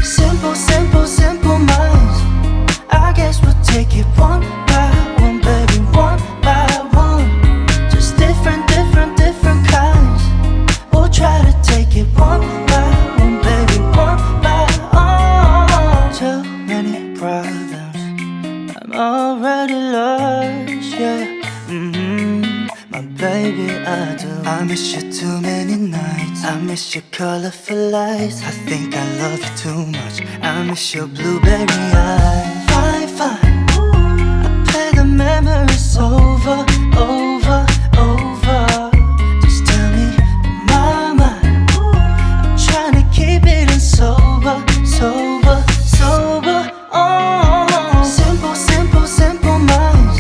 Simple, simple, simple minds. I guess we'll take it one by one, baby, one by one. Just different, different, different kinds. We'll try to take it one by one, baby, one by one. Too many problems, I'm already lost, yeah. My baby, I do. I miss you too many nights. I miss your colorful lights. I think I love you too much. I miss your blueberry eyes. Fine, fine, I play the memories over, over, over. Just tell me, my mind, I'm trying to keep it in sober, sober, sober. Oh, simple, simple, simple minds.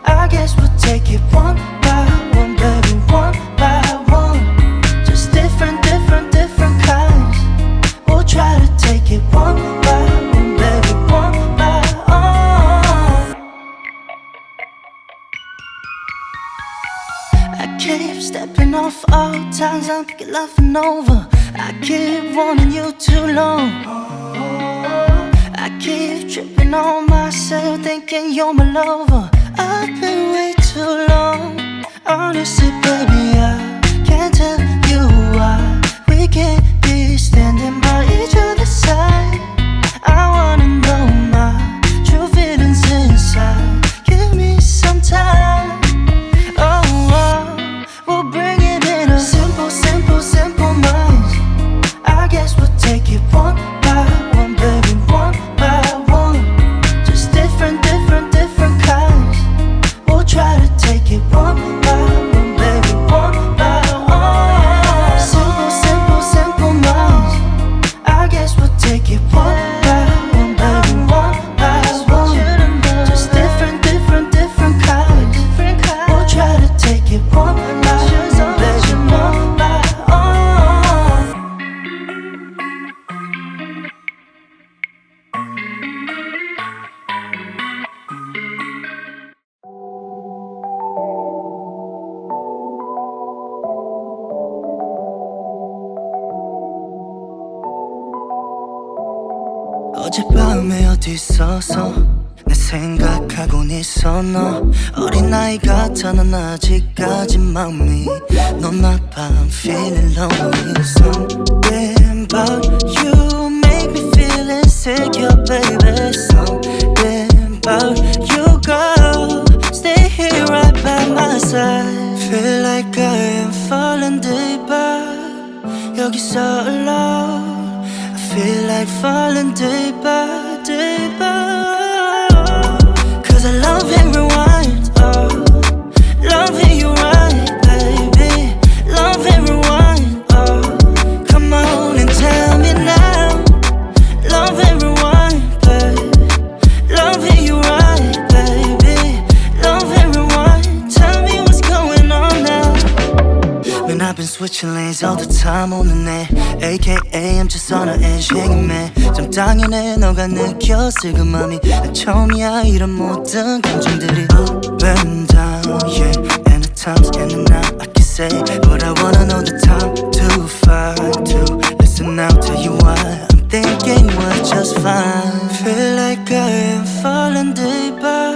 I guess we'll take it one by one, baby, one by one. Just different, different, different kinds. We'll try to take it one by one, baby, one by one. I keep stepping off all times I'm laughing over. I keep wanting you too long. I keep tripping on myself, thinking you're my lover. I've been way too long. Honestly, baby, I can't tell you why we can't be standing by each other's side. I wanna know my true feelings inside. Give me some time. Oh, we'll bring it in a simple, simple, simple minds. I guess we'll take it one by one, baby, one by one. Just different, different, different kinds. We'll try to take it one by one, baby, one by one. Simple, simple, simple minds. I guess we'll take it one by one, baby, one by one. Just different, different, different kinds. We'll try to take it one by one, baby, one by one. 어젯밤에 어디 있어서 내 생각하곤 있어. 너 어린아이 같아. 넌 아직까지 마음이 넌 나빠. I'm feeling lonely. Something about you make me feel insecure, baby. Something about you, girl. Stay here right by my side. Feel like I am falling deeper. 여기서 alone. I feel like falling deeper, deeper. Cause I love and rewind, oh. Love it, you right, baby. Love and rewind, oh. Come on and tell me now. Love and rewind, baby. Love it, you right, baby. Love and rewind. Tell me what's going on now. Man, I've been switching lanes all the time 오는 내 AKA I'm just on the edge hanging man. 좀 당연해 너가 느꼈을 그 맘이 난 처음이야. 이런 모든 감정들이 up and down, yeah. And at times in and out I can say but I wanna know the time to find to listen now, tell you why I'm thinking we're just fine. Feel like I am falling deeper.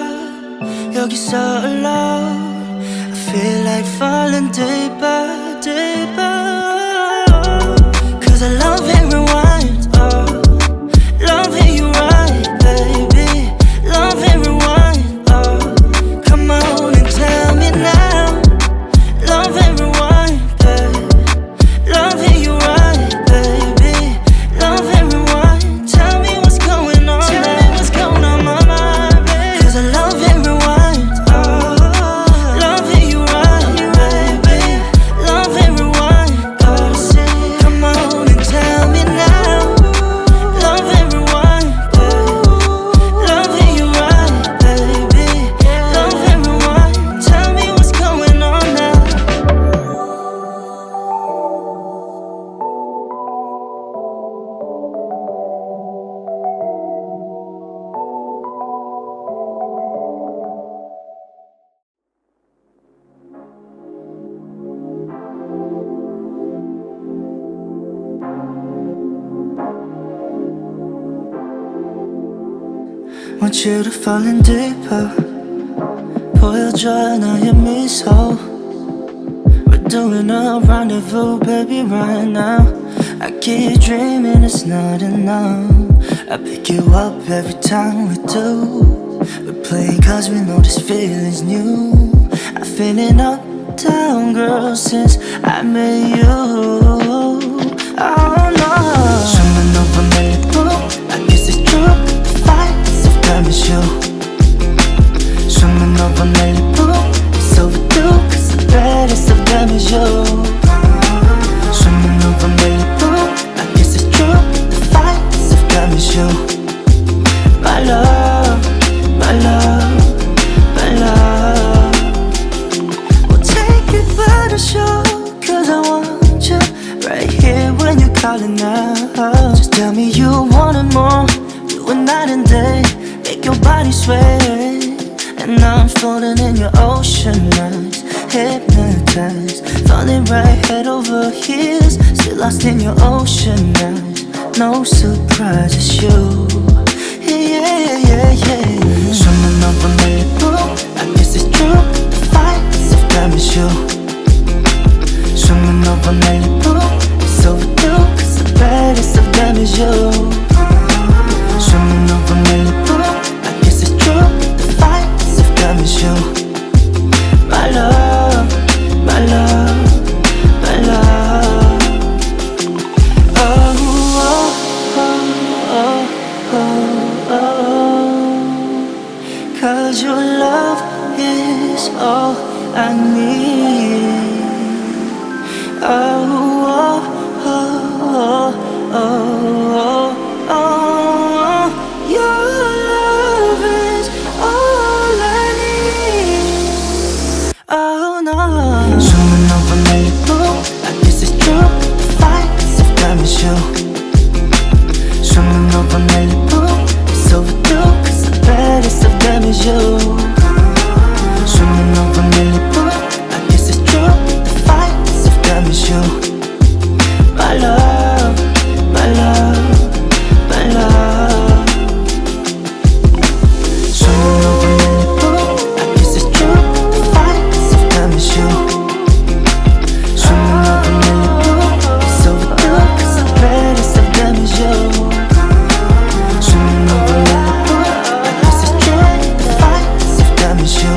여기서 alone. I feel like falling deeper, deeper. Cause I love and rewind, oh. Love it, you right, baby. Love and rewind, oh. Come on and tell me now. Love and rewind, baby. Love it, you right, baby. Love and rewind. Tell me what's going on. Tell me what's going on, my mind, baby. Cause I love and rewind, oh. Love it, you right, baby. Love and rewind. want you to fall in deeper. 보여줘 너의 미소. We're doing a rendezvous, baby, right now. I keep dreaming it's not enough. I pick you up every time we do. We play cause we know this feeling's new. I'm feeling up, down, girl, since I met you. Oh no. Swimming over Malibu, I guess it's true. Fights if that is you. Swimming over Malibu, it's overdue. Cause the baddest of them is you. Swimming over Malibu, I guess it's true. The fights if that is you. My love, my love, my love. We'll take it by the show. Cause I want you right here when you're calling out. Just tell me you want it more. Do it night and day, make your body sway. And I'm floating in your ocean eyes, hypnotized, falling right head over heels. Still lost in your ocean eyes. No surprise, it's you. Yeah, yeah, yeah, yeah. Swimming over Malibu, I guess it's true. Fights if that is you. Swimming over Malibu, it's overdue. Cause the baddest of them is you. Swimming over Malibu, I guess it's true. The fights if that is you. My love, my love, my love. Oh, oh, oh, oh, oh, oh. Cause your love is all I need. Oh, oh, oh, oh, oh, oh, oh. Your love is all I need. Oh no. Swimming over Malibu, I guess it's true. Fights if that is you. Swimming over Malibu, it's overdue. Cause the baddest of them is you. Swimming over Malibu, I guess it's true. The fights if that is you. My love, my love, my love. Swimming over Malibu, I guess it's true. The fights if that is you. Swimming over Malibu, it's overdue. Cause the baddest of them is you. Swimming over Malibu, I guess it's true. The fights if that is you.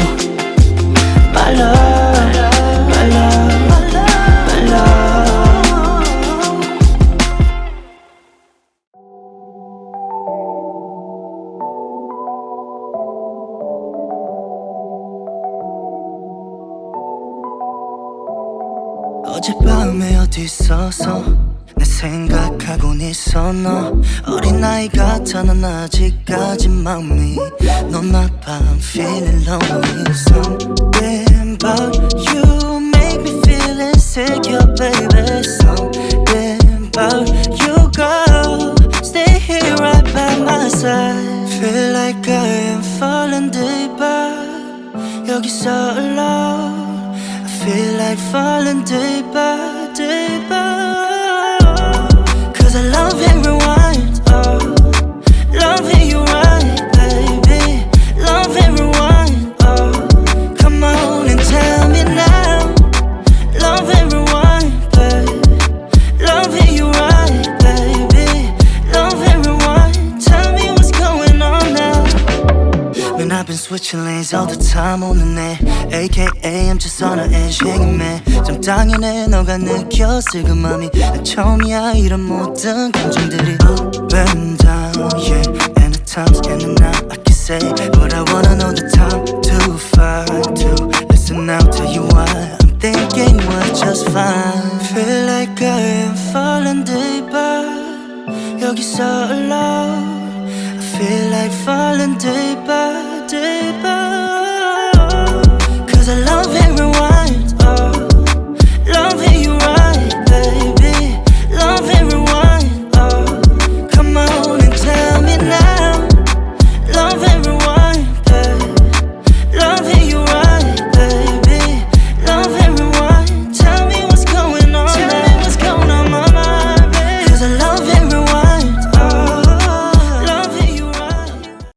My love, my love, my love. 어젯밤에 어디 있어서 내 생각하곤 있어. 너 어린아이 같아. 난 아직까지 마음이 넌 나빠. I'm feeling lonely. Something about you make me feel insecure, baby. Something about you, girl. Stay here right by my side. Feel like I am falling deeper. 여기서 alone. I feel like falling deeper, deeper. Cause I love and rewind, oh. Love and you right, baby. Love and rewind, oh. Come on and tell me now. Love and rewind, baby. Love and you right, baby. Love and rewind. Tell me what's going on now. Man, I've been switching lanes all the time 오는 내 AKA I'm just on an edge hanging man. 좀 당연해 너가 느꼈을 그 맘이 난 처음이야. 이런 모든 감정들이 up and down, yeah. And the times in and out I can say but I wanna know the time to find to listen now, tell you why I'm thinking we're just fine. Feel like I am falling deeper. 여기서 alone. I feel like falling deeper, deeper.